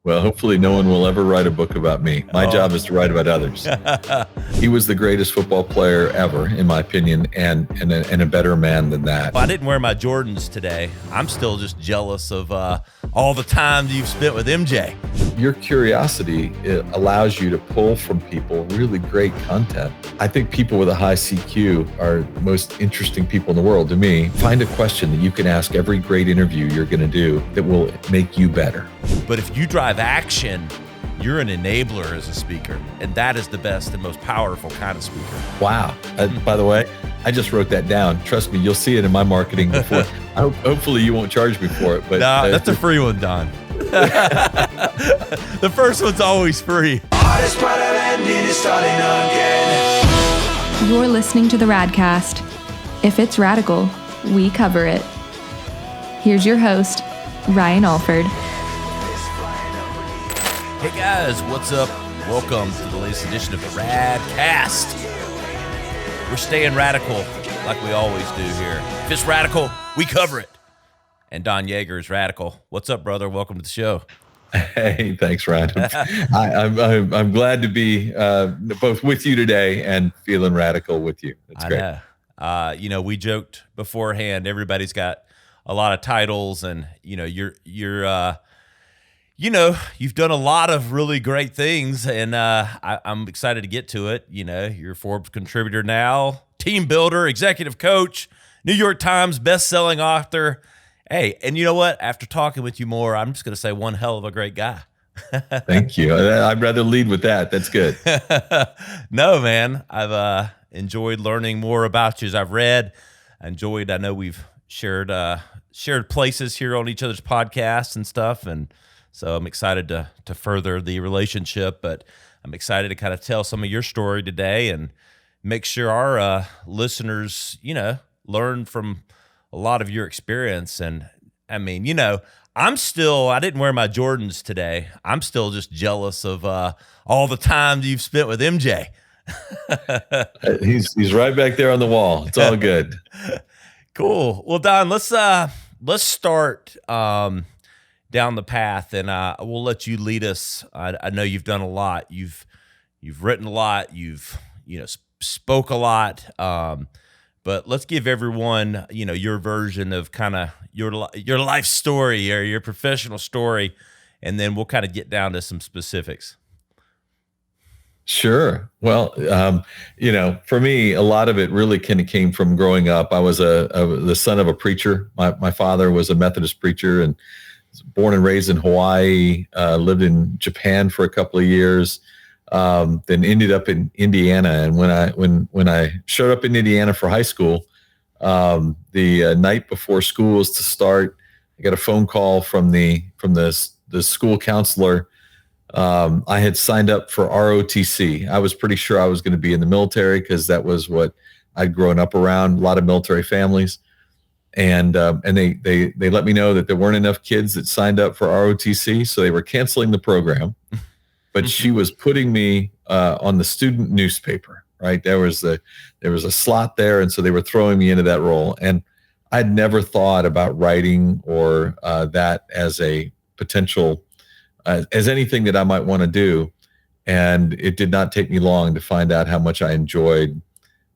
Well, hopefully no one will ever write a book about me. My job is to write about others. He was the greatest football player ever, in my opinion, and a better man than that. Well, I didn't wear my Jordans today. I'm still just jealous of all the time you've spent with MJ. Your curiosity, it allows you to pull from people really great content. I think people with a high CQ are the most interesting people in the world to me. Find a question that you can ask every great interview you're going to do that will make you better. But if you drive action, you're an enabler as a speaker, and that is the best and most powerful kind of speaker. Wow. By the way, I just wrote that down. Trust me, you'll see it in my marketing before. Hopefully you won't charge me for it. But no, that's a free one, Don. The first one's always free. You're listening to the Radcast. If it's radical, we cover it. Here's your host, Ryan Alford. Hey guys, what's up? Welcome to the latest edition of the Radcast. We're staying radical like we always do here. If it's radical, we cover it. And Don Yaeger is radical. What's up, brother? Welcome to the show. Hey, thanks, Ryan. I'm glad to be both with you today and feeling radical with you. It's great. Know. We joked beforehand. Everybody's got a lot of titles, and you've done a lot of really great things, and I'm excited to get to it. You're a Forbes contributor now, team builder, executive coach, New York Times best-selling author. Hey, and you know what? After talking with you more, I'm just going to say one hell of a great guy. Thank you. I'd rather lead with that. That's good. No, man. I've enjoyed learning more about you as I've read. I know we've shared places here on each other's podcasts and stuff, and so I'm excited to further the relationship, but I'm excited to kind of tell some of your story today and make sure our listeners, learn from a lot of your experience. And I mean, I didn't wear my Jordans today. I'm still just jealous of all the time you've spent with MJ. He's right back there on the wall. It's all good. Cool. Well, Don, let's start down the path, and we'll let you lead us. I know you've done a lot. You've written a lot. You've spoke a lot. But let's give everyone your version of kind of your life story or your professional story, and then we'll kind of get down to some specifics. Sure. Well, for me, a lot of it really kind of came from growing up. I was the son of a preacher. My father was a Methodist preacher, and born and raised in Hawaii, lived in Japan for a couple of years, then ended up in Indiana. And when I showed up in Indiana for high school, the night before school was to start, I got a phone call from the school counselor. I had signed up for ROTC. I was pretty sure I was going to be in the military because that was what I'd grown up around, a lot of military families. And they let me know that there weren't enough kids that signed up for ROTC, so they were canceling the program. But she was putting me on the student newspaper, right? There was a slot there, and so they were throwing me into that role. And I'd never thought about writing or that as a potential, as anything that I might want to do. And it did not take me long to find out how much I enjoyed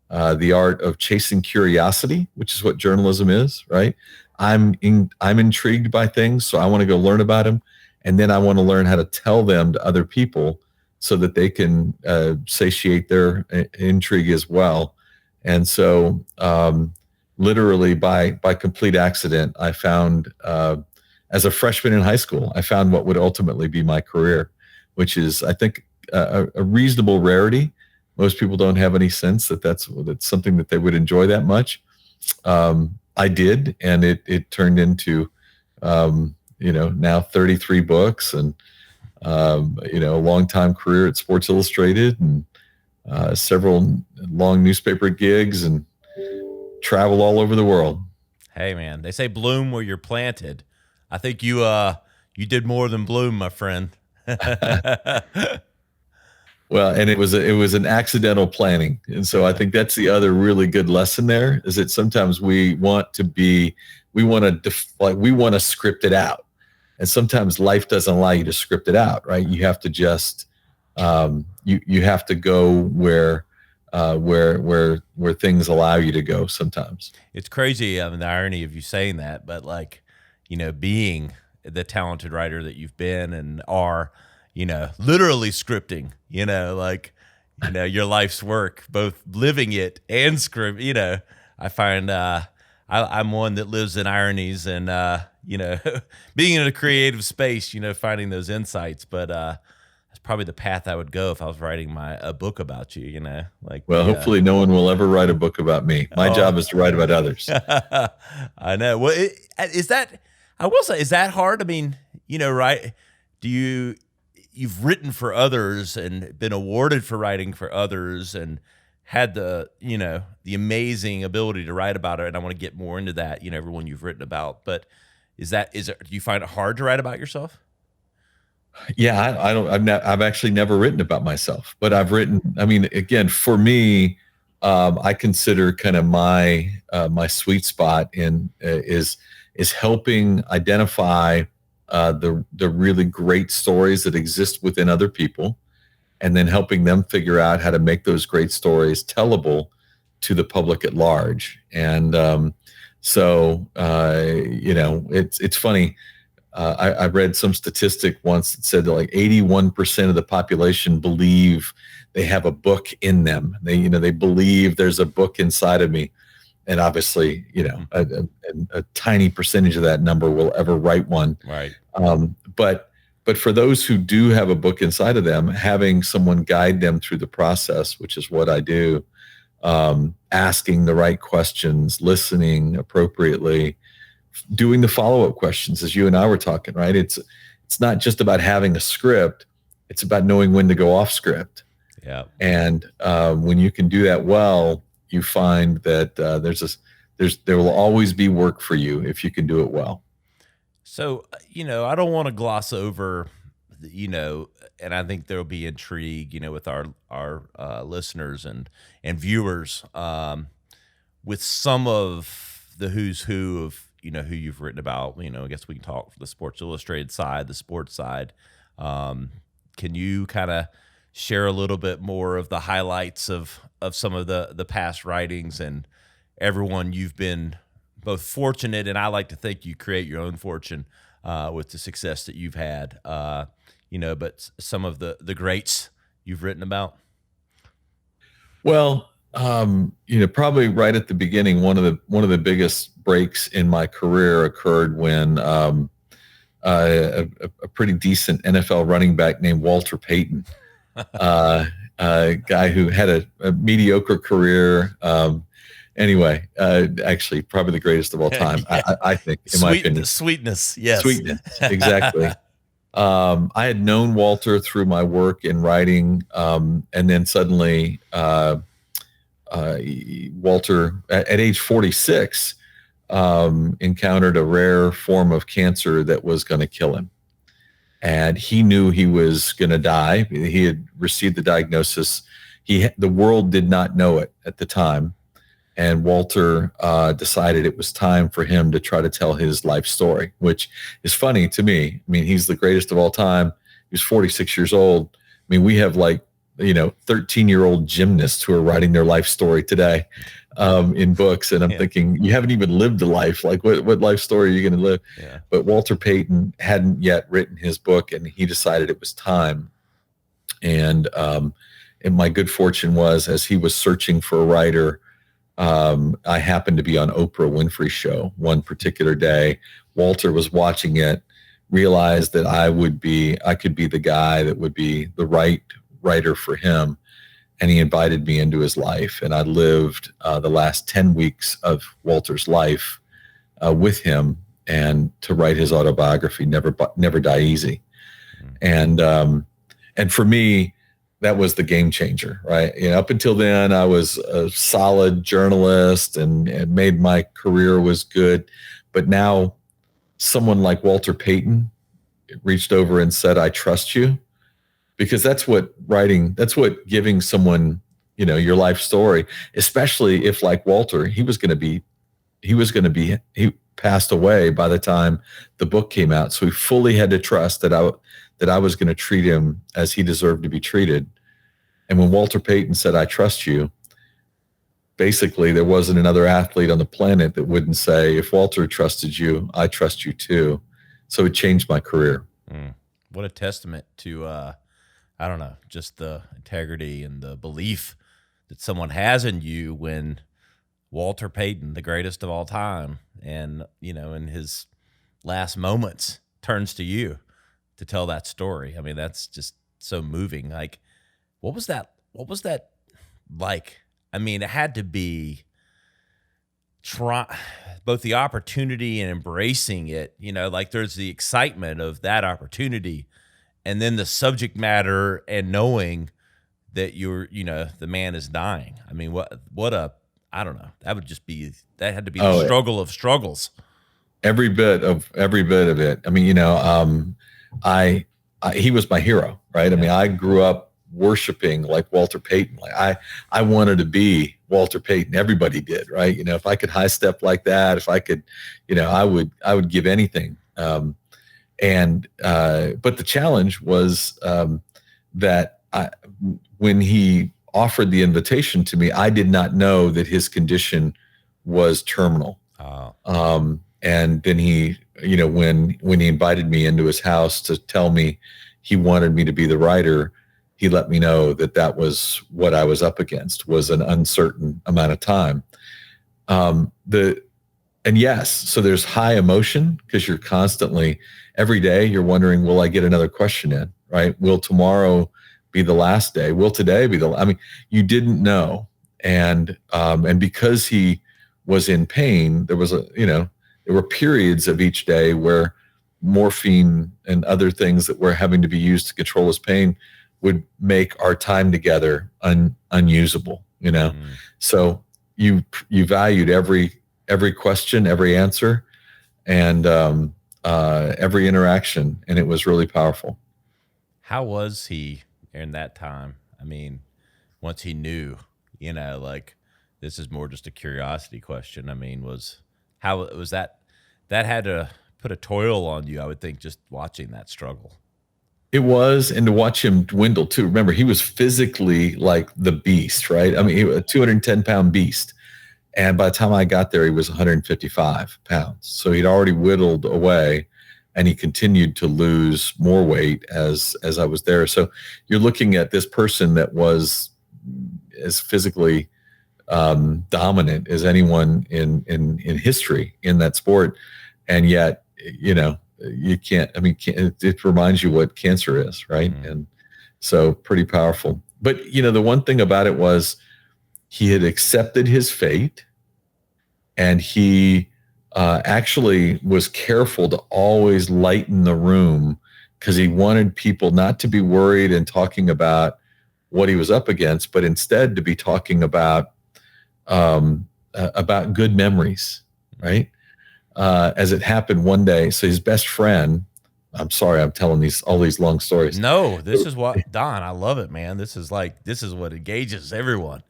the art of chasing curiosity, which is what journalism is, right? I'm intrigued by things, so I want to go learn about them, and then I want to learn how to tell them to other people so that they can satiate their intrigue as well. And so, literally by complete accident, I found, as a freshman in high school, I found what would ultimately be my career, which is, I think, a reasonable rarity. Most people don't have any sense that that's something that they would enjoy that much. I did, and it turned into, now 33 books and, a long time career at Sports Illustrated and several long newspaper gigs and travel all over the world. Hey, man, they say bloom where you're planted. I think you did more than bloom, my friend. Well, and it was an accidental planning. And so I think that's the other really good lesson there, is that sometimes we want to script it out. And sometimes life doesn't allow you to script it out, right? You have to just, you have to go where things allow you to go sometimes. It's crazy. I mean, the irony of you saying that, but like, being the talented writer that you've been and are, literally scripting, your life's work, both living it and script, I find, I'm one that lives in ironies and, being in a creative space, finding those insights, but, that's probably the path I would go if I was writing a book about you, Well, hopefully no one will ever write a book about me. My job is to write about others. I know. Well, is that hard? I mean, right? You've written for others and been awarded for writing for others and had the amazing ability to write about it. And I want to get more into that, everyone you've written about, but do you find it hard to write about yourself? Yeah, I've actually never written about myself, but I've written, I mean, again, for me, I consider kind of my sweet spot is helping identify the really great stories that exist within other people, and then helping them figure out how to make those great stories tellable to the public at large. And it's funny. I read some statistic once that said that like 81% of the population believe they have a book in them. They believe there's a book inside of me. And obviously, a tiny percentage of that number will ever write one. Right. But for those who do have a book inside of them, having someone guide them through the process, which is what I do, asking the right questions, listening appropriately, doing the follow-up questions, as you and I were talking, right? It's not just about having a script. It's about knowing when to go off script. Yeah. And when you can do that well, you find that there will always be work for you if you can do it well. So, I don't want to gloss over, and I think there'll be intrigue, with our listeners and viewers, with some of the who's who of, who you've written about. I guess we can talk the Sports Illustrated side, the sports side. Can you kind of share a little bit more of the highlights of some of the past writings and everyone you've been both fortunate, and I like to think you create your own fortune with the success that you've had, but some of the greats you've written about? Well, probably right at the beginning, one of the biggest breaks in my career occurred when a pretty decent NFL running back named Walter Payton, a guy who had a mediocre career. Anyway, actually, probably the greatest of all time, I think, in my opinion. Sweetness, yes. Sweetness, exactly. I had known Walter through my work in writing, and then suddenly Walter, at age 46, encountered a rare form of cancer that was going to kill him. And he knew he was going to die. He had received the diagnosis. The world did not know it at the time. And Walter decided it was time for him to try to tell his life story, which is funny to me. I mean, he's the greatest of all time. He's 46 years old. I mean, we have 13-year-old gymnasts who are writing their life story today in books. And I'm thinking, you haven't even lived a life. Like, what life story are you going to live? Yeah. But Walter Payton hadn't yet written his book, and he decided it was time. And my good fortune was, as he was searching for a writer, I happened to be on Oprah Winfrey's show one particular day. Walter was watching it, realized that I could be the guy that would be the right writer for him. And he invited me into his life. And I lived the last 10 weeks of Walter's life with him, and to write his autobiography, Never Die Easy. And for me, that was the game changer, right? Up until then, I was a solid journalist and made my career was good. But now someone like Walter Payton reached over and said, I trust you. Because that's what giving someone, your life story, especially if, like Walter, he passed away by the time the book came out. So we fully had to trust that I was going to treat him as he deserved to be treated. And when Walter Payton said, "I trust you," basically there wasn't another athlete on the planet that wouldn't say, "If Walter trusted you, I trust you too." So it changed my career. What a testament to, I don't know, just the integrity and the belief that someone has in you when Walter Payton, the greatest of all time, and, in his last moments turns to you to tell that story. I mean, that's just so moving. Like, what was that like? I mean, it had to be both the opportunity and embracing it, like there's the excitement of that opportunity and then the subject matter and knowing that the man is dying. I mean, I don't know. That had to be the struggle of struggles. Every bit of it. I mean, he was my hero, right? Yeah. I mean, I grew up worshiping like Walter Payton. Like I wanted to be Walter Payton. Everybody did, right? If I could high step like that, if I could, I would give anything. But the challenge was that when he offered the invitation to me, I did not know that his condition was terminal. Oh. And then he, when he invited me into his house to tell me he wanted me to be the writer, he let me know that was what I was up against, was an uncertain amount of time. So there's high emotion because you're constantly, every day you're wondering, will I get another question in, right? Will tomorrow be the last day? Will today be you didn't know. And because he was in pain, there was there were periods of each day where morphine and other things that were having to be used to control his pain would make our time together unusable, So you valued every question, every answer, and every interaction, and it was really powerful. How was he in that time? I mean, once he knew, like this is more just a curiosity question. I mean, how was that had to put a toil on you, I would think, just watching that struggle. It was, and to watch him dwindle too. Remember, he was physically like the beast, right? I mean, he was a 210-pound beast. And by the time I got there, he was 155 pounds. So he'd already whittled away, and he continued to lose more weight as I was there. So you're looking at this person that was as physically dominant as anyone in history in that sport. And yet, you can't, it reminds you what cancer is, right? Mm. And so pretty powerful. But, the one thing about it was he had accepted his fate, and he actually was careful to always lighten the room because he wanted people not to be worried and talking about what he was up against, but instead to be talking about good memories, right? As it happened one day. So his best friend, I'm sorry, I'm telling all these long stories. No, this is what, Don, I love it, man. This is what engages everyone.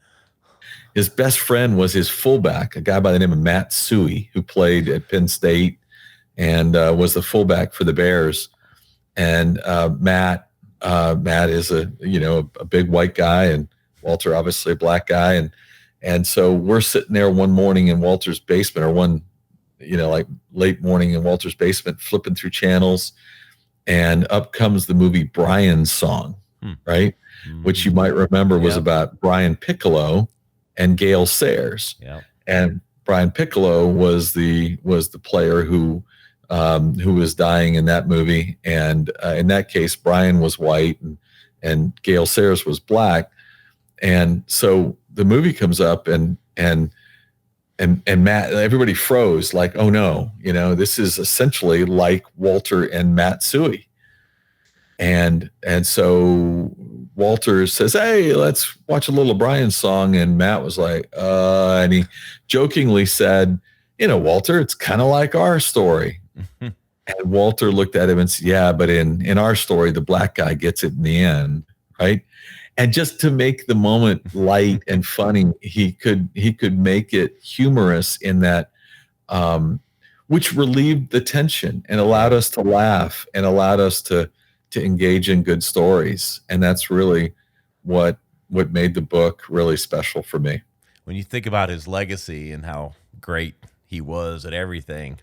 His best friend was his fullback, a guy by the name of Matt Suey, who played at Penn State and was the fullback for the Bears. And Matt is a big white guy, and Walter obviously a black guy. And so we're sitting there one morning in Walter's basement, or like late morning in Walter's basement, flipping through channels, and up comes the movie Brian's Song, right? Mm-hmm. Which you might remember was about Brian Piccolo and Gale Sayers. Yeah. And Brian Piccolo was the player who was dying in that movie. And in that case, Brian was white and Gale Sayers was black. And so the movie comes up and Matt, everybody froze like, oh no, this is essentially like Walter and Matt Suey. And so Walter says, hey, let's watch a little Brian's Song. And Matt was like, and he jokingly said, Walter, it's kind of like our story. And Walter looked at him and said, yeah, but in our story, the black guy gets it in the end, right? And just to make the moment light and funny, he could make it humorous in that which relieved the tension and allowed us to laugh and allowed us to engage in good stories. And that's really what made the book really special for me. When you think about his legacy and how great he was at everything,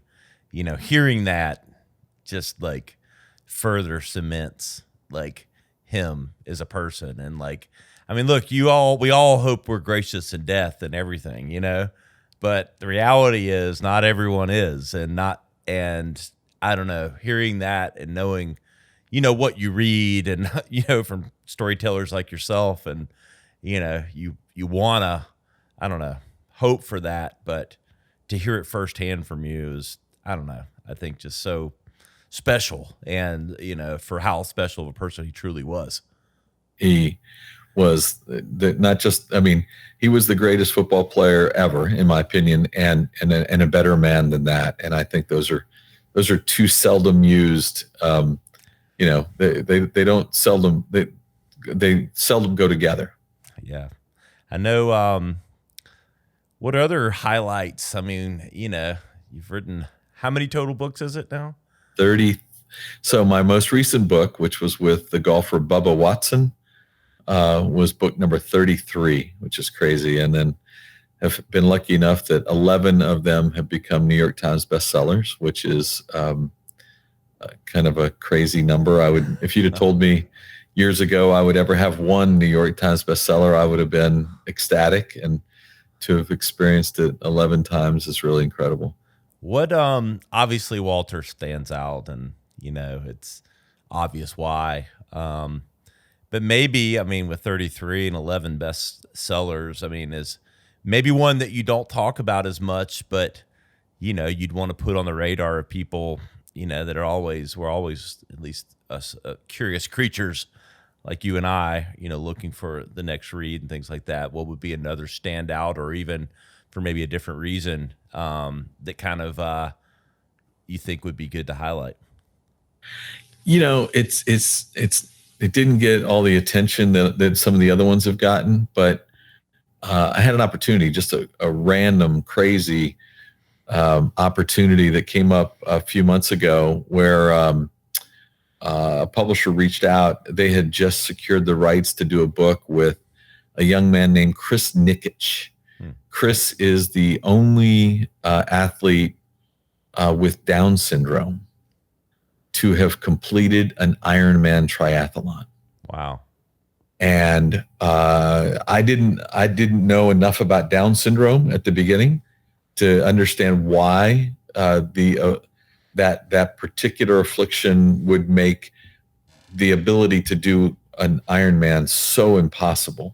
hearing that just like further cements like him as a person. And like, I mean, look, we all hope we're gracious in death and everything, but the reality is not everyone is, and I don't know, hearing that and knowing, what you read and, from storytellers like yourself, and, you wanna, I don't know, hope for that, but to hear it firsthand from you is, I don't know, I think just so special, and, for how special of a person he truly was. He was he was the greatest football player ever, in my opinion, and a better man than that. And I think those are too seldom used. They seldom go together. Yeah. I know. What other highlights? I mean, you've written, how many total books is it now? 30. So my most recent book, which was with the golfer Bubba Watson, was book number 33, which is crazy. And then have been lucky enough that 11 of them have become New York Times bestsellers, which is kind of a crazy number. If you'd have told me years ago I would ever have one New York Times bestseller, I would have been ecstatic. And to have experienced it 11 times is really incredible. What, obviously Walter stands out, and, it's obvious why. But maybe, with 33 and 11 bestsellers, is maybe one that you don't talk about as much, but, you'd want to put on the radar of people, that we're always, at least us curious creatures like you and I, looking for the next read and things like that. What would be another standout, or even for maybe a different reason, that kind of you think would be good to highlight? It didn't get all the attention that some of the other ones have gotten, but I had an opportunity, just a random, crazy opportunity that came up a few months ago, where a publisher reached out. They had just secured the rights to do a book with a young man named Chris Nikic. Chris is the only athlete with Down syndrome to have completed an Ironman triathlon. Wow. And I didn't know enough about Down syndrome at the beginning to understand why that particular affliction would make the ability to do an Ironman so impossible.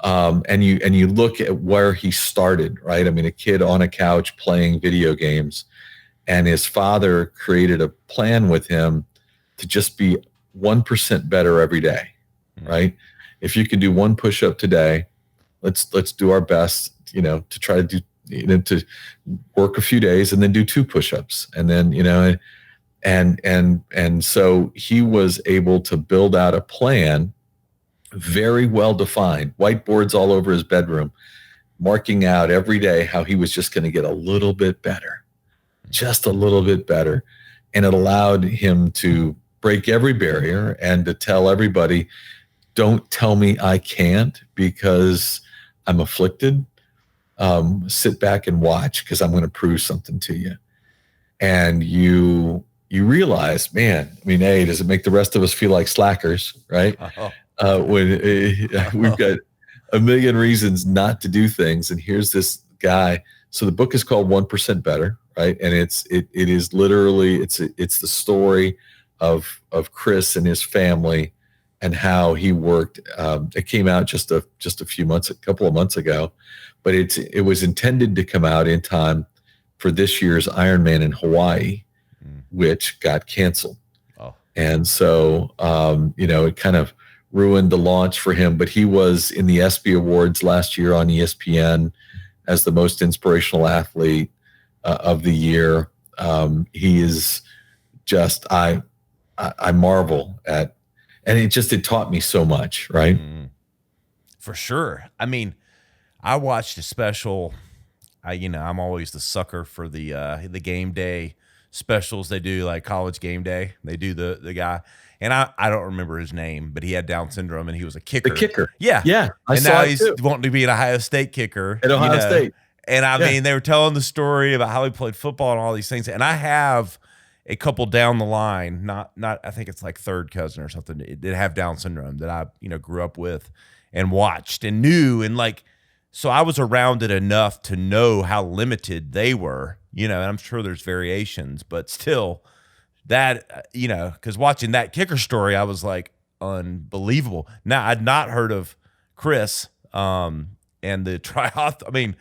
And you look at where he started, right? A kid on a couch playing video games, and his father created a plan with him to just be 1% better every day, right? If you can do one push-up today, let's do our best, to try to do, to work a few days and then do 2 push-ups. And then, and so he was able to build out a plan, very well defined, whiteboards all over his bedroom, marking out every day how he was just going to get a little bit better, just a little bit better. And it allowed him to break every barrier and to tell everybody, don't tell me I can't because I'm afflicted. Sit back and watch, because I'm going to prove something to you. And you realize, man, does it make the rest of us feel like slackers, right? When we've got a million reasons not to do things, and here's this guy. So the book is called 1% Better, right? And it is literally it's the story of Chris and his family and how he worked. It came out just a couple of months ago, but it was intended to come out in time for this year's Ironman in Hawaii, which got canceled. Oh. And so, it kind of ruined the launch for him, but he was in the ESPY Awards last year on ESPN as the most inspirational athlete of the year. He is just, I marvel at, and it taught me so much, right? For sure. I watched a special, I'm always the sucker for the game day specials they do, like College Game Day. They do the guy, and I don't remember his name, but he had Down syndrome and he was a kicker. The kicker. Yeah. Yeah. And now he's wanting to be an Ohio State kicker. At Ohio State. And I mean, they were telling the story about how he played football and all these things. And I have a couple down the line, not I think it's like third cousin or something, that have Down syndrome that I, grew up with and watched and knew. And so I was around it enough to know how limited they were, and I'm sure there's variations, but still that, because watching that kicker story, I was like, unbelievable. Now, I'd not heard of Chris and the triathlon. I mean,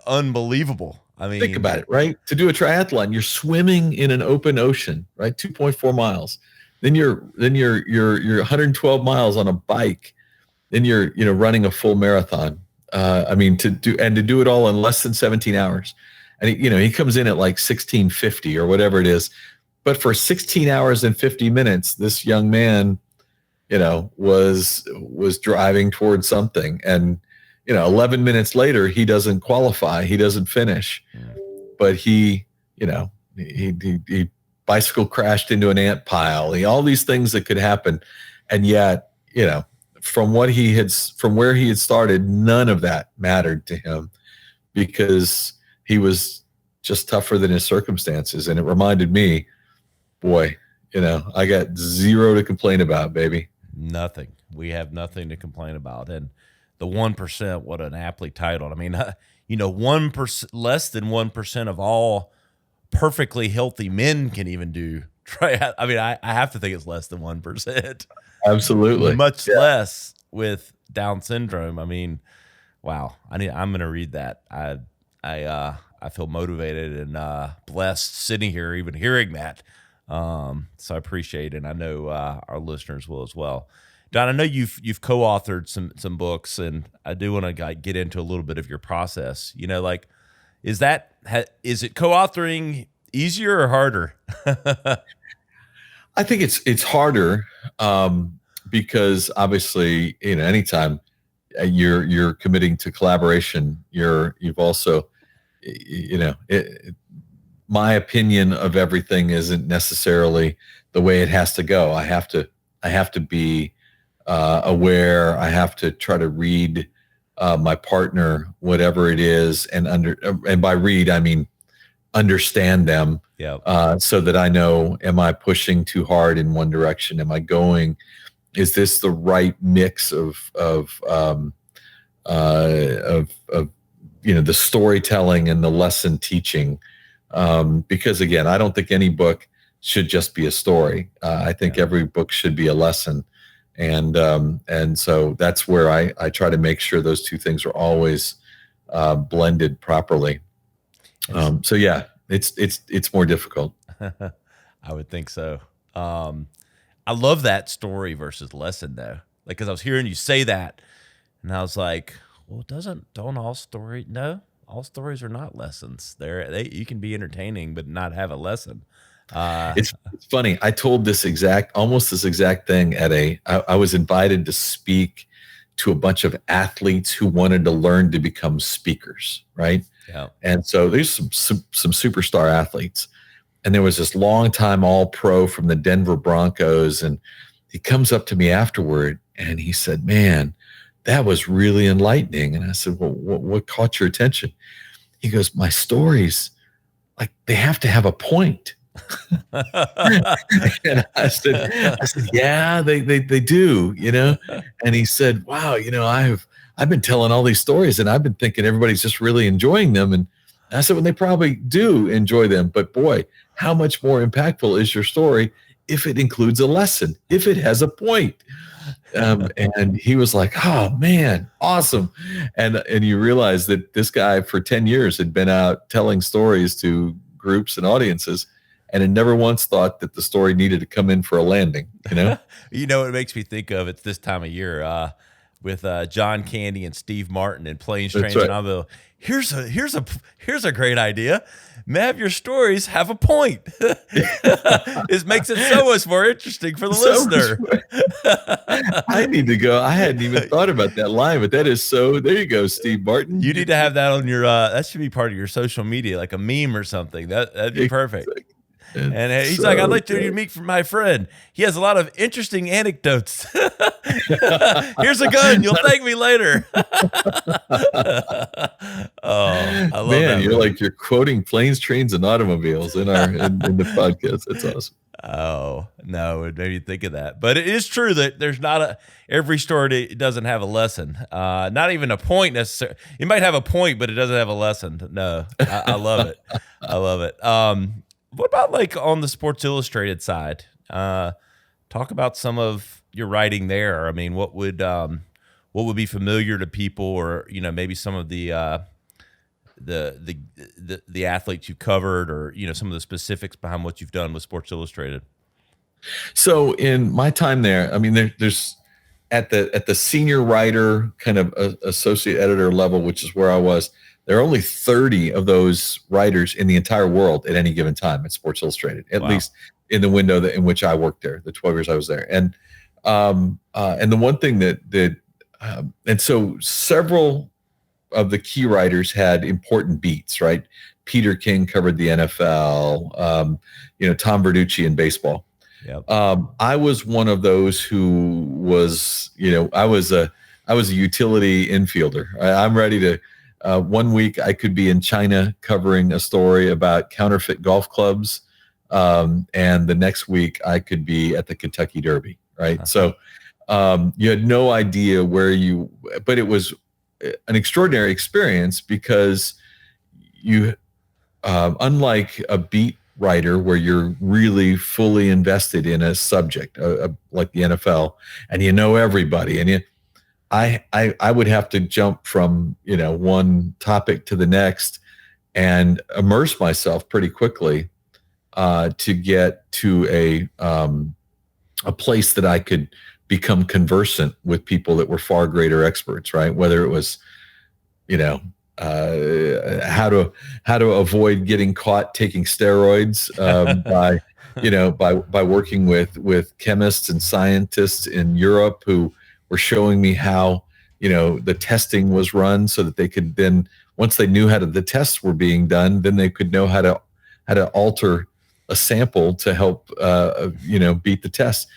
unbelievable. I mean, think about it, right? To do a triathlon, you're swimming in an open ocean, right? 2.4 miles. Then you're 112 miles on a bike. Then you're, running a full marathon. To do it all in less than 17 hours. And he comes in at like 16:50 or whatever it is. But for 16 hours and 50 minutes, this young man, was driving towards something. And 11 minutes later, he doesn't qualify. He doesn't finish. But he bicycle crashed into an ant pile. All these things that could happen. And yet, from where he had started, none of that mattered to him because he was just tougher than his circumstances. And it reminded me, boy, I got zero to complain about, baby. Nothing. We have nothing to complain about. And the 1%, what an aptly titled. I mean, 1%, less than 1% of all perfectly healthy men can even do try. I mean, I have to think it's less than 1%. Absolutely. Much less with Down syndrome. I mean, wow. I'm going to read that. I feel motivated and blessed sitting here, even hearing that. So I appreciate it. And I know our listeners will as well. Don, I know you've co-authored some books, and I do want to get into a little bit of your process. Is it co-authoring easier or harder? I think it's harder because obviously, anytime you're committing to collaboration, you've also, my opinion of everything isn't necessarily the way it has to go. I have to be aware. I have to try to read my partner, whatever it is, and by read I mean understand them. Yeah. So that I know, am I pushing too hard in one direction? Is this the right mix of the storytelling and the lesson teaching? Because again, I don't think any book should just be a story. I think every book should be a lesson. And so that's where I try to make sure those two things are always blended properly. So yeah, it's more difficult. I would think so. I love that story versus lesson though. Like, cause I was hearing you say that and I was like, well, don't all stories are not lessons. You can be entertaining, but not have a lesson. It's funny. I told almost this exact thing I was invited to speak to a bunch of athletes who wanted to learn to become speakers. Right. Yeah. And so there's some superstar athletes, and there was this longtime All-Pro from the Denver Broncos. And he comes up to me afterward and he said, man, that was really enlightening. And I said, well, what caught your attention? He goes, my stories, like, they have to have a point. And I said, yeah, they do, And he said, wow, I've been telling all these stories and I've been thinking everybody's just really enjoying them. And I said, well, they probably do enjoy them, but boy, how much more impactful is your story if it includes a lesson, if it has a point? And he was like, oh man, awesome. And you realize that this guy for 10 years had been out telling stories to groups and audiences and had never once thought that the story needed to come in for a landing, It makes me think of, it's this time of year. with John Candy and Steve Martin in Planes, That's Trains, right. and Automobile. Here's a great idea. Have your stories have a point. It makes it so much more interesting for the listener. I need to go. I hadn't even thought about that line, but that is so. There you go, Steve Martin. You need to have that on your. That should be part of your social media, like a meme or something. That'd be perfect. And he's like, I'd like to meet from my friend. He has a lot of interesting anecdotes. Here's a gun. You'll thank me later. I love that. You're quoting Planes, Trains, and Automobiles in the podcast. That's awesome. Oh, no, it made me think of that. But it is true that there's not every story doesn't have a lesson. Not even a point necessarily. It might have a point, but it doesn't have a lesson. No, I love it. I love it. What about like on the Sports Illustrated side? Talk about some of your writing there. I mean, what would be familiar to people, or maybe some of the athletes you covered, or some of the specifics behind what you've done with Sports Illustrated. So in my time there, I mean, there's at the senior writer kind of associate editor level, which is where I was. There are only 30 of those writers in the entire world at any given time at Sports Illustrated, at least in the window in which I worked there, the 12 years I was there. And the one thing and so several of the key writers had important beats, right? Peter King covered the NFL, Tom Verducci in baseball. Yep. I was one of those who was, I was a utility infielder. I'm ready to, one week I could be in China covering a story about counterfeit golf clubs. And the next week I could be at the Kentucky Derby. Right. Uh-huh. So, you had no idea but it was an extraordinary experience because you, unlike a beat writer where you're really fully invested in a subject like the NFL and everybody, and I would have to jump from one topic to the next and immerse myself pretty quickly to get to a place that I could become conversant with people that were far greater experts, right? Whether it was, how to avoid getting caught taking steroids by working with chemists and scientists in Europe who were showing me how the testing was run so that they could then, once they knew how the tests were being done, then they could know how to alter a sample to help beat the test.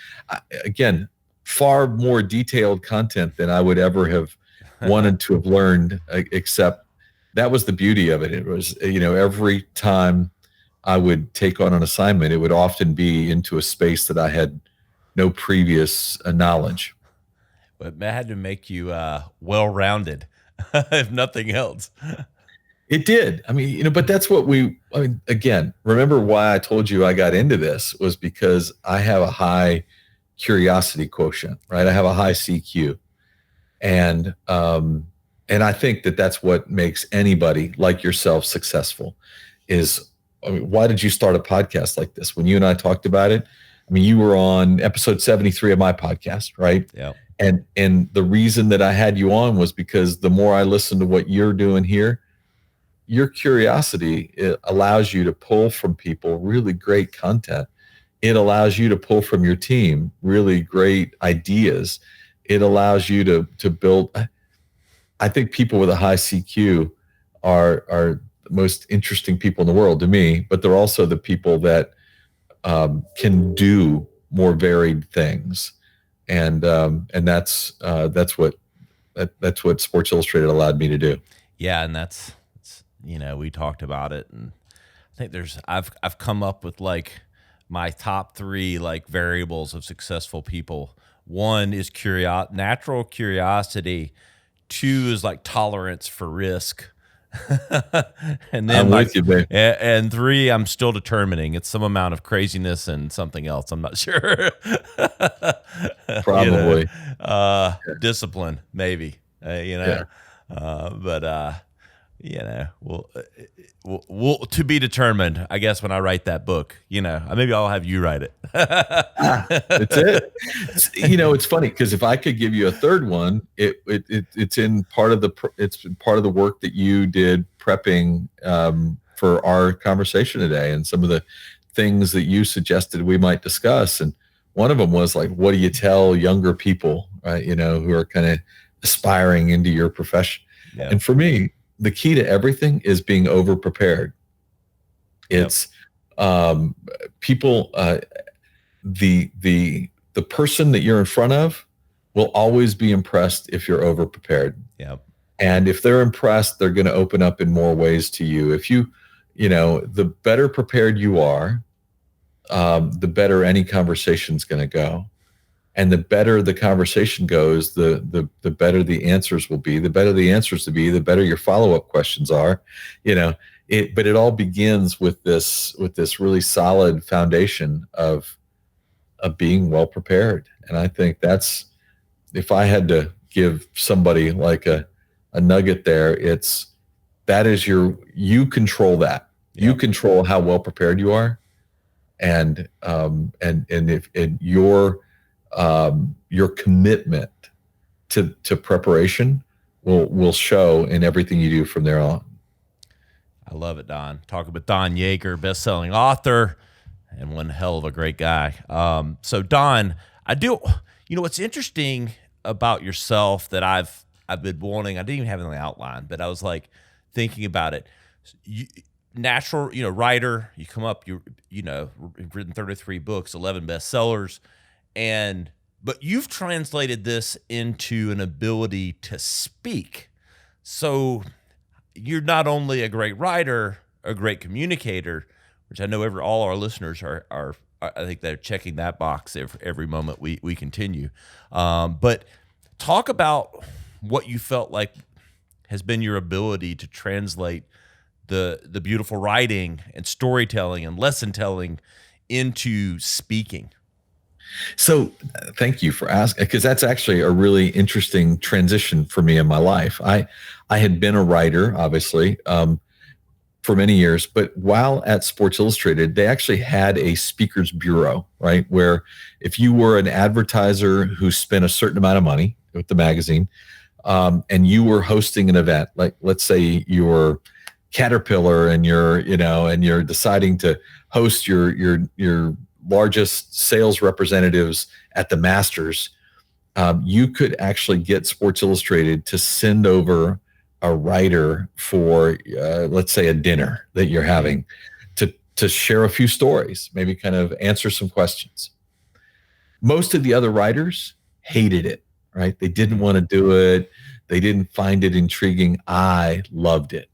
Again, far more detailed content than I would ever have wanted to have learned, except that was the beauty of it. It was, every time I would take on an assignment, it would often be into a space that I had no previous knowledge. But that had to make you well-rounded, if nothing else. It did. I mean, but that's what again, remember why I told you I got into this was because I have a high curiosity quotient, right? I have a high CQ. And I think that's what makes anybody like yourself successful is, why did you start a podcast like this? When you and I talked about it, I mean, you were on episode 73 of my podcast, right? Yeah. And the reason that I had you on was because the more I listen to what you're doing here, your curiosity, it allows you to pull from people really great content. It allows you to pull from your team really great ideas. It allows you to build. I think people with a high CQ are the most interesting people in the world to me, but they're also the people that can do more varied things, and that's what Sports Illustrated allowed me to do. Yeah, and that's we talked about it, and I think I've come up with like my top 3 like variables of successful people. 1 is natural curiosity. 2 is like tolerance for risk. And then I'm with you, babe. And 3, I'm still determining. It's some amount of craziness and something else. I'm not sure. Probably. Discipline, maybe. We'll to be determined, I guess, when I write that book. Maybe I'll have you write it. That's it. It's funny because if I could give you a third one, it's in part of the work that you did prepping for our conversation today, and some of the things that you suggested we might discuss. And one of them was like, what do you tell younger people, right? Who are kind of aspiring into your profession. Yeah. And for me, the key to everything is being over prepared. It's people, the person that you're in front of will always be impressed if you're over prepared. Yep. And if they're impressed, they're going to open up in more ways to you. If the better prepared you are, the better any conversation's going to go. And the better the conversation goes, the better the answers will be. The better the answers to be, the better your follow-up questions are. But it all begins with this really solid foundation of being well prepared. And I think that's, if I had to give somebody like a nugget there, you control that. Yep. You control how well prepared you are. And if your commitment to preparation will show in everything you do from there on. I love it, Don. Talking with Don Yaeger, best-selling author, and one hell of a great guy. So Don, what's interesting about yourself that I've been wanting, I didn't even have it on the outline, but I was like thinking about it. Natural, writer, you come up, you've written 33 books, 11 bestsellers, but you've translated this into an ability to speak. So you're not only a great writer, a great communicator, which I know all our listeners are I think they're checking that box every moment we continue. But talk about what you felt like has been your ability to translate the beautiful writing and storytelling and lesson telling into speaking. So thank you for asking, because that's actually a really interesting transition for me in my life. I had been a writer, obviously, for many years, but while at Sports Illustrated, they actually had a speakers bureau, right? Where if you were an advertiser who spent a certain amount of money with the magazine, and you were hosting an event, like let's say you were Caterpillar and you're deciding to host your largest sales representatives at the Masters, you could actually get Sports Illustrated to send over a writer for, let's say, a dinner that you're having to share a few stories, maybe kind of answer some questions. Most of the other writers hated it, right? They didn't want to do it. They didn't find it intriguing. I loved it.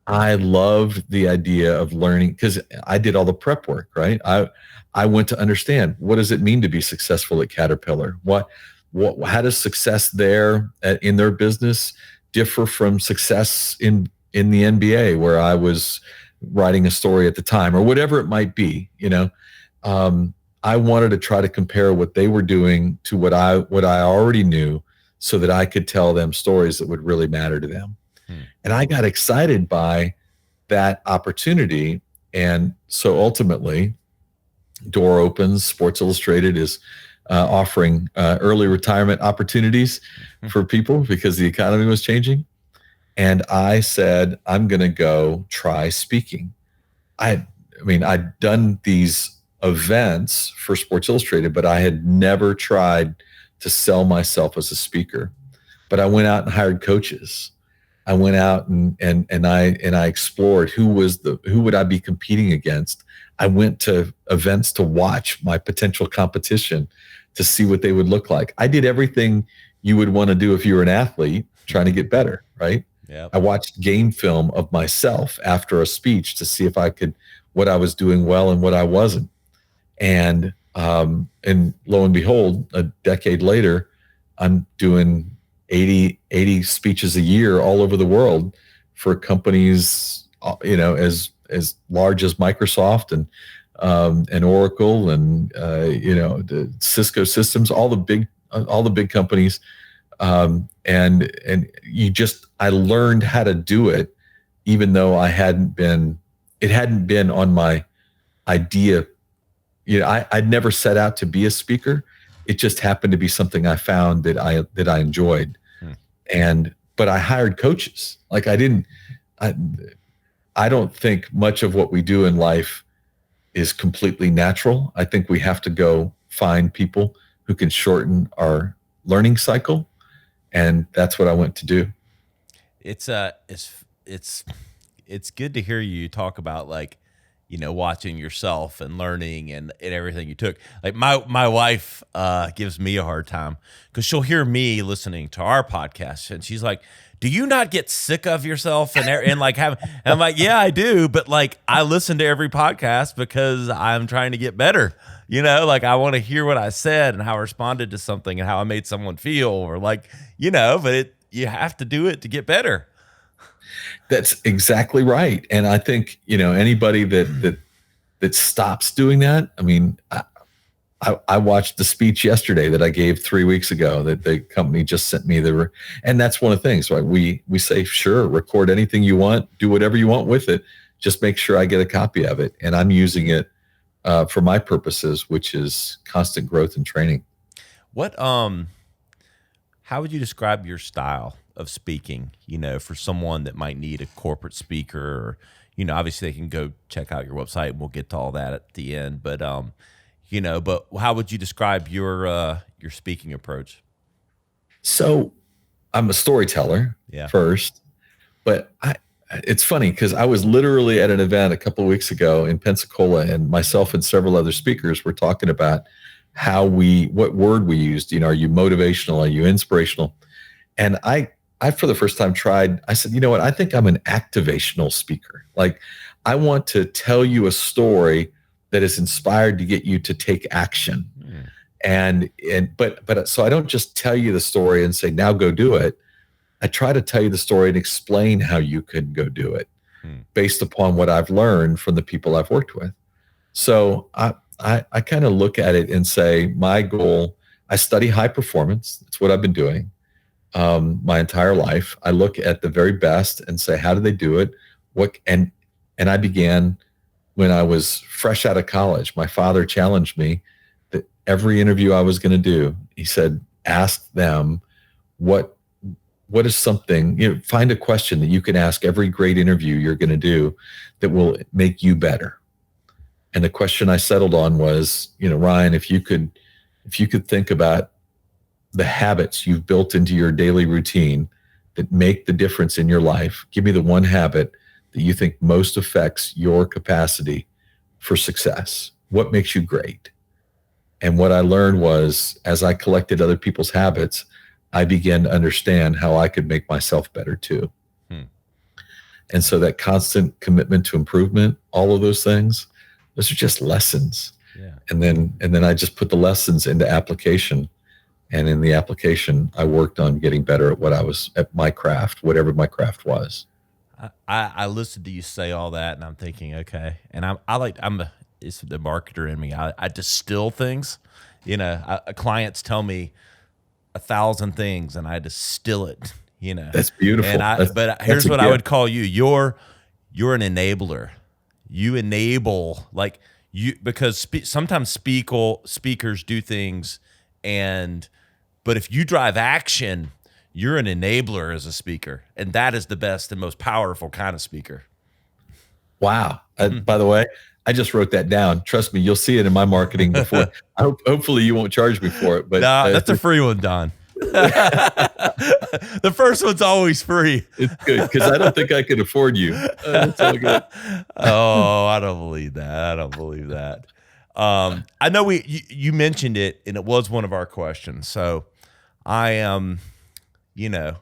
I loved the idea of learning, because I did all the prep work, right? I went to understand, what does it mean to be successful at Caterpillar? How does success there in their business differ from success in the NBA, where I was writing a story at the time, or whatever it might be? I wanted to try to compare what they were doing to what I already knew, so that I could tell them stories that would really matter to them. And I got excited by that opportunity. And so ultimately, door opens. Sports Illustrated is offering early retirement opportunities for people because the economy was changing. And I said, I'm going to go try speaking. I'd done these events for Sports Illustrated, but I had never tried to sell myself as a speaker. But I went out and hired coaches. I went out and I explored who would I be competing against. I went to events to watch my potential competition to see what they would look like. I did everything you would want to do if you were an athlete trying to get better, right? Yep. I watched game film of myself after a speech to see if what I was doing well and what I wasn't. And lo and behold, a decade later, I'm doing 80 speeches a year all over the world for companies, as large as Microsoft and Oracle and the Cisco Systems, all the big companies. I learned how to do it even though it hadn't been on my idea. I'd never set out to be a speaker. It just happened to be something I found that I enjoyed. But I hired coaches. Like I don't think much of what we do in life is completely natural. I think we have to go find people who can shorten our learning cycle. And that's what I went to do. It's good to hear you talk about like, watching yourself and learning and everything you took. Like my wife gives me a hard time because she'll hear me listening to our podcast and she's like, do you not get sick of yourself and like and I'm like, yeah, I do. But like, I listen to every podcast because I'm trying to get better, like I want to hear what I said and how I responded to something and how I made someone feel or like, but you have to do it to get better. That's exactly right. And I think, anybody that stops doing that, I mean, I watched the speech yesterday that I gave 3 weeks ago that the company just sent me and that's one of the things, right? We say, sure, record anything you want, do whatever you want with it. Just make sure I get a copy of it. And I'm using it for my purposes, which is constant growth and training. How would you describe your style of speaking, for someone that might need a corporate speaker or, obviously they can go check out your website and we'll get to all that at the end. But, but how would you describe your speaking approach? So I'm a storyteller first, but it's funny because I was literally at an event a couple of weeks ago in Pensacola and myself and several other speakers were talking about what word we used, are you motivational? Are you inspirational? And I for the first time I said, you know what? I think I'm an activational speaker. Like I want to tell you a story that is inspired to get you to take action. But so I don't just tell you the story and say, now go do it. I try to tell you the story and explain how you could go do it based upon what I've learned from the people I've worked with. So I kind of look at it and say, my goal, I study high performance. That's what I've been doing my entire life. I look at the very best and say, how do they do it? And I began when I was fresh out of college. My father challenged me that every interview I was going to do, he said, ask them what is something, find a question that you can ask every great interview you're going to do that will make you better. And the question I settled on was, Ryan, if you could think about the habits you've built into your daily routine that make the difference in your life, give me the one habit that you think most affects your capacity for success. What makes you great? And what I learned was, as I collected other people's habits, I began to understand how I could make myself better too. And so that constant commitment to improvement, all of those things, those are just lessons. Yeah. And then I just put the lessons into application. And in the application, I worked on getting better at my craft, whatever my craft was. I listened to you say all that and I'm thinking, okay. And it's the marketer in me. I distill things, clients tell me 1,000 things and I distill it, That's beautiful. And here's what I would call you. You're an enabler. You enable because sometimes speakers do things but if you drive action, you're an enabler as a speaker. And that is the best and most powerful kind of speaker. Wow. By the way, I just wrote that down. Trust me, you'll see it in my marketing before. Hopefully you won't charge me for it. But no, that's a free one, Don. The first one's always free. It's good because I don't think I could afford you. That's all good. Oh, I don't believe that. I know you mentioned it, and it was one of our questions. So I am, and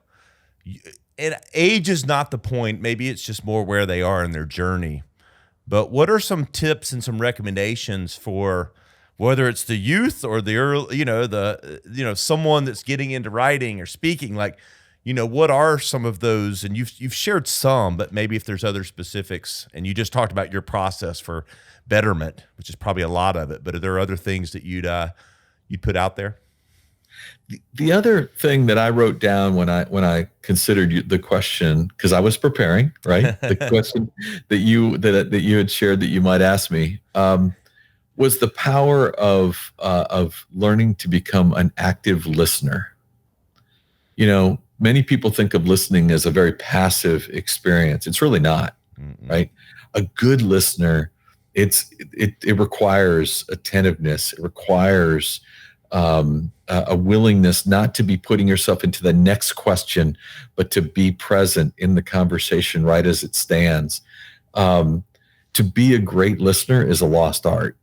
age is not the point. Maybe it's just more where they are in their journey. But what are some tips and some recommendations for whether it's the youth or the early, someone that's getting into writing or speaking? Like, what are some of those? And you've shared some, but maybe if there's other specifics. And you just talked about your process for betterment, which is probably a lot of it. But are there other things that you'd put out there? The other thing that I wrote down when I considered the question, because I was preparing, right? The question that you had shared that you might ask me, was the power of learning to become an active listener. Many people think of listening as a very passive experience. It's really not, right? A good listener, it requires attentiveness. It requires a willingness not to be putting yourself into the next question, but to be present in the conversation right as it stands. To be a great listener is a lost art.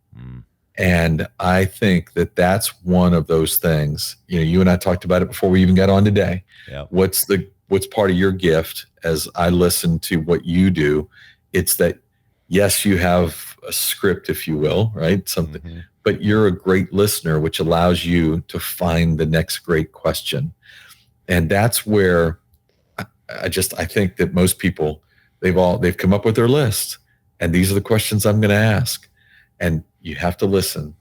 And I think that that's one of those things. You and I talked about it before we even got on today. Yep. What's part of your gift as I listen to what you do? It's that, yes, you have a script, if you will, right? Something, but you're a great listener, which allows you to find the next great question. And that's where I think that most people, they've come up with their list, and these are the questions I'm going to ask. And you have to listen,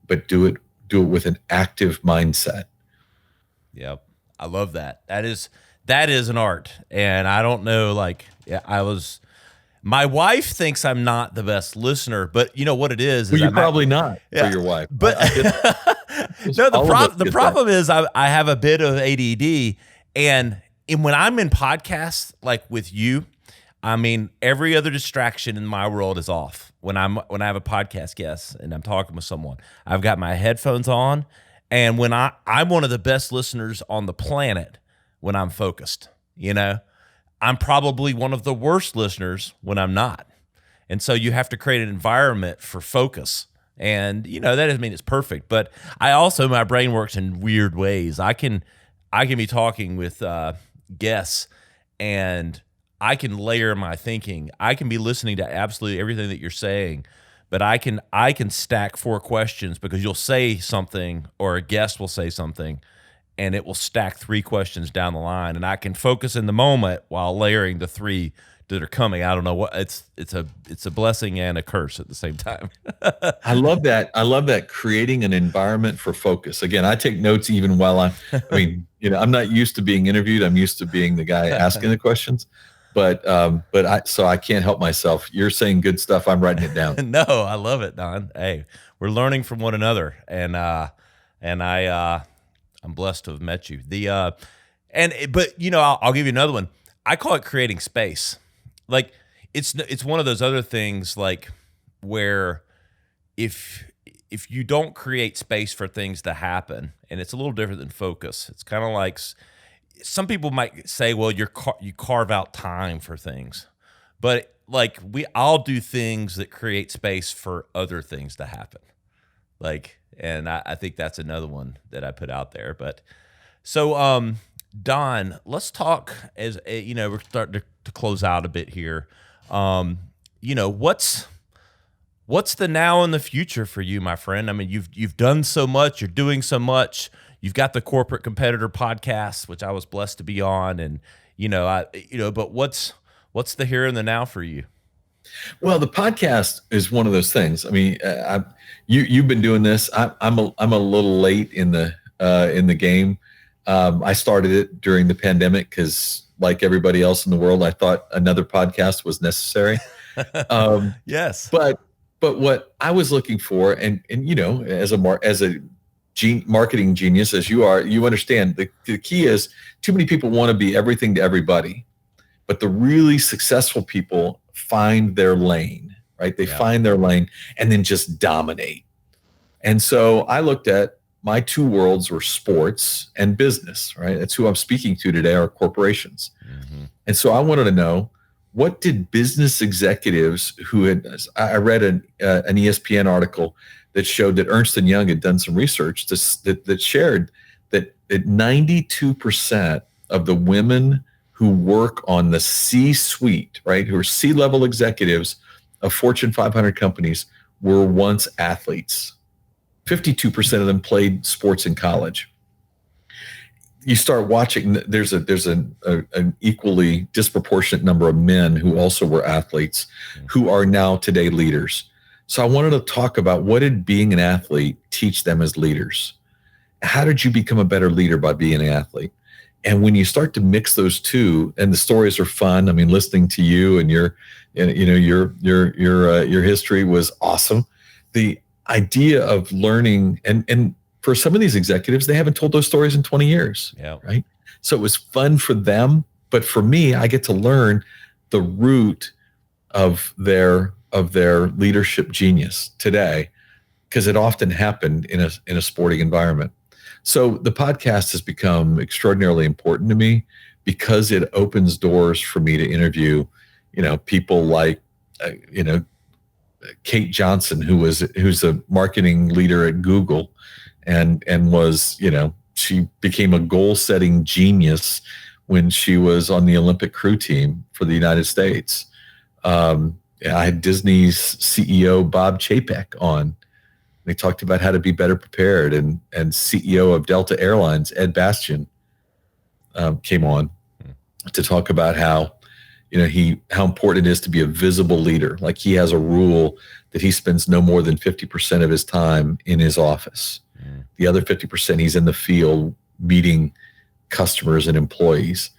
but do it with an active mindset. Yep. I love that. That is an art. And I don't know, my wife thinks I'm not the best listener, but you know what it is? Well, you're probably not for your wife. But no, the problem is I have a bit of ADD, and when I'm in podcasts like with you, I mean, every other distraction in my world is off. When I have a podcast guest and I'm talking with someone, I've got my headphones on, and when I'm one of the best listeners on the planet when I'm focused. I'm probably one of the worst listeners when I'm not. And so you have to create an environment for focus. And, that doesn't mean it's perfect, but my brain works in weird ways. I can be talking with guests, and I can layer my thinking. I can be listening to absolutely everything that you're saying, but I can stack 4 questions because you'll say something or a guest will say something, and it will stack 3 questions down the line, and I can focus in the moment while layering the 3 that are coming. I don't know what it's a blessing and a curse at the same time. I love that. I love that, creating an environment for focus. Again, I take notes even while I'm not used to being interviewed. I'm used to being the guy asking the questions. But I can't help myself. You're saying good stuff. I'm writing it down. No, I love it, Don. Hey, we're learning from one another, and I'm blessed to have met you. I'll give you another one. I call it creating space. Like it's one of those other things like where if you don't create space for things to happen, and it's a little different than focus. It's kind of like some people might say, well, you carve out time for things, but I'll do things that create space for other things to happen. And I think that's another one that I put out there. But so, Don, let's talk as we're starting to close out a bit here. What's the now and the future for you, my friend? I mean, you've done so much, you're doing so much. You've got the Corporate Competitor podcast, which I was blessed to be on, and but what's the here and the now for you? Well, the podcast is one of those things. I mean, you've been doing this. I'm a little late in the game. I started it during the pandemic because, like everybody else in the world, I thought another podcast was necessary. Yes, but what I was looking for, and as a marketing genius as you are, you understand the key is too many people want to be everything to everybody, but the really successful people find their lane, right? They find their lane and then just dominate. And so I looked at my 2 worlds were sports and business, right? That's who I'm speaking to today, are corporations. Mm-hmm. And so I wanted to know, what did business executives I read an ESPN article that showed that Ernst & Young had done some research that shared that 92% of the women who work on the C-suite, right, who are C-level executives of Fortune 500 companies, were once athletes. 52% of them played sports in college. You start watching, there's an equally disproportionate number of men who also were athletes who are now today leaders. So I wanted to talk about, what did being an athlete teach them as leaders? how did you become a better leader by being an athlete? And when you start to mix those two, and the stories are fun. I mean, listening to you and your history was awesome. The idea of learning, and for some of these executives, they haven't told those stories in 20 years. Yeah. Right. So it was fun for them, but for me, I get to learn the root of their leadership genius today, because it often happened in a sporting environment. So the podcast has become extraordinarily important to me because it opens doors for me to interview, people like, Kate Johnson, who's a marketing leader at Google, and was, she became a goal-setting genius when she was on the Olympic crew team for the United States. I had Disney's CEO Bob Chapek on. They talked about how to be better prepared, and CEO of Delta Airlines, Ed Bastian, came on to talk about how important it is to be a visible leader. Like, he has a rule that he spends no more than 50% of his time in his office. The other 50% he's in the field meeting customers and employees.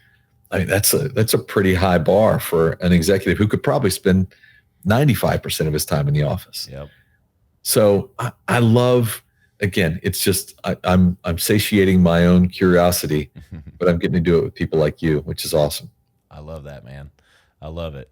I mean, that's a pretty high bar for an executive who could probably spend 95% of his time in the office. Yep. So I love, again, it's just, I'm satiating my own curiosity, but I'm getting to do it with people like you, which is awesome. I love that, man. I love it.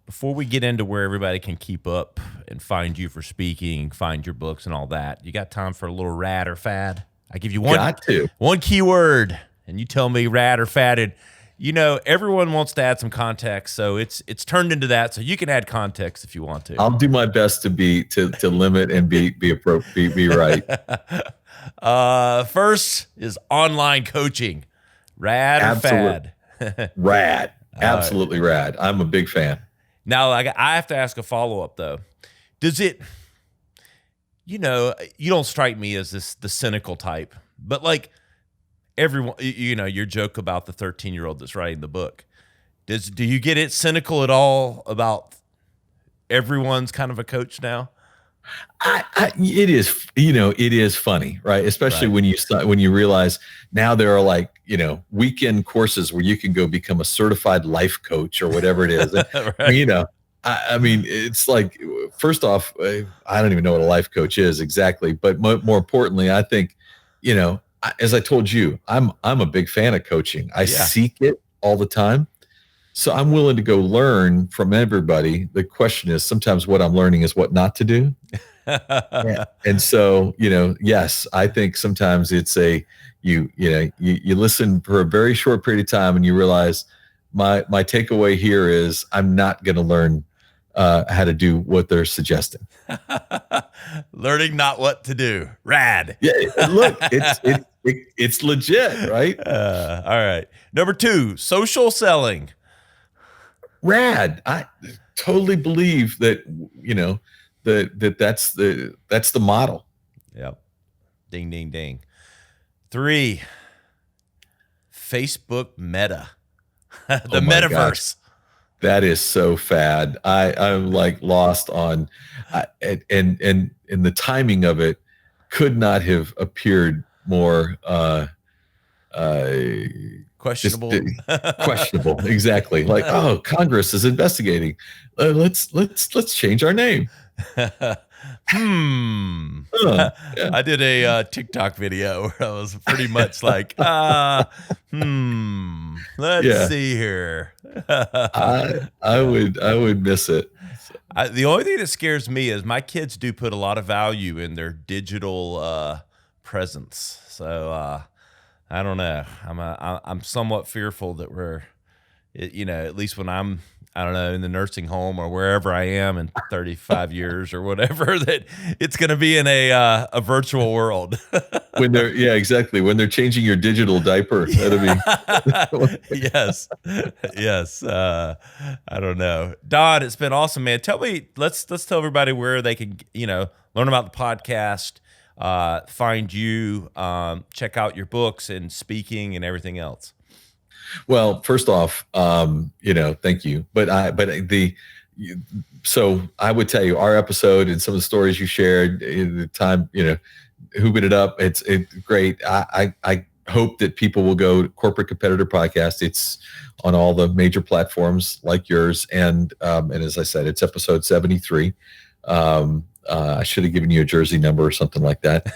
Before we get into where everybody can keep up and find you for speaking, find your books and all that, you got time for a little rad or fad? I give you one keyword, and you tell me rad or fadded. Everyone wants to add some context, so it's turned into that. So you can add context if you want to. I'll do my best to limit and be appropriate, be right. First is online coaching. Rad or fad? Rad. Absolutely rad. I'm a big fan. Now, I have to ask a follow-up, though. Does it, you don't strike me as the cynical type, but like everyone, your joke about the 13-year-old that's writing the book. Do you get it cynical at all about everyone's kind of a coach now? It is funny, right? Especially when you realize now there are like, weekend courses where you can go become a certified life coach or whatever it is. Right. I mean, it's like, first off, I don't even know what a life coach is exactly, but more importantly, I think, as I told you, I'm a big fan of coaching. I seek it all the time. So I'm willing to go learn from everybody. The question is, sometimes what I'm learning is what not to do. And so, yes, I think sometimes it's you listen for a very short period of time and you realize my takeaway here is I'm not going to learn how to do what they're suggesting. Learning not what to do. Rad. Yeah, look, it's legit, right? All right. Number 2, social selling. Rad. I totally believe that, that's the model. Yep. Ding, ding, ding. 3, Facebook Meta. The metaverse. Gosh. That is so fad. I'm like lost on, and the timing of it could not have appeared more questionable. Questionable, exactly. Like, oh, Congress is investigating. Let's change our name. Yeah. I did a TikTok video where I was pretty much like, let's see here. I would miss it. The only thing that scares me is my kids do put a lot of value in their digital presence. So I don't know. I'm somewhat fearful that we're, at least when I'm, I don't know, in the nursing home or wherever I am in 35 years or whatever, that it's going to be in a virtual world. When exactly. When they're changing your digital diaper, that'll be. Yes. I don't know. Don, it's been awesome, man. Let's tell everybody where they can, learn about the podcast, find you, check out your books and speaking and everything else. Well, first off, thank you. So I would tell you our episode and some of the stories you shared, the time, hooping it up. It's great. I hope that people will go to Corporate Competitor Podcast. It's on all the major platforms like yours. And as I said, it's episode 73. I should have given you a jersey number or something like that.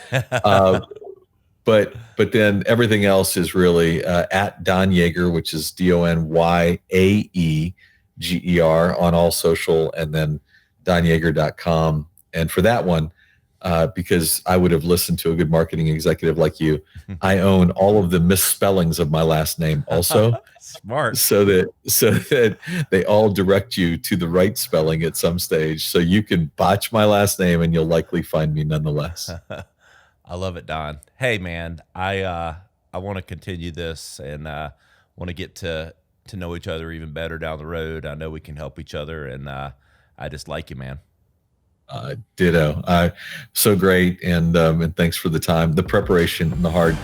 But then everything else is really at Don Yaeger, which is DonYaeger on all social, and then donyaeger.com. And for that one, because I would have listened to a good marketing executive like you, I own all of the misspellings of my last name also. Smart. So that they all direct you to the right spelling at some stage. So you can botch my last name and you'll likely find me nonetheless. I love it, Don. Hey, man, I want to continue this and want to get to know each other even better down the road. I know we can help each other, and I just like you, man. Ditto. So great, and thanks for the time, the preparation, and the hard,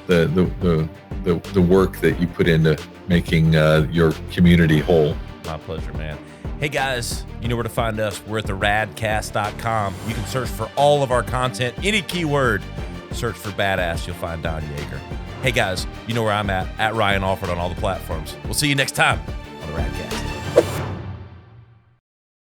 the work that you put into making your community whole. My pleasure, man. Hey guys, you know where to find us. We're at the radcast.com. You can search for all of our content, any keyword. Search for badass, you'll find Don Yaeger. Hey guys, you know where I'm at Ryan Alford on all the platforms. We'll see you next time on the Radcast.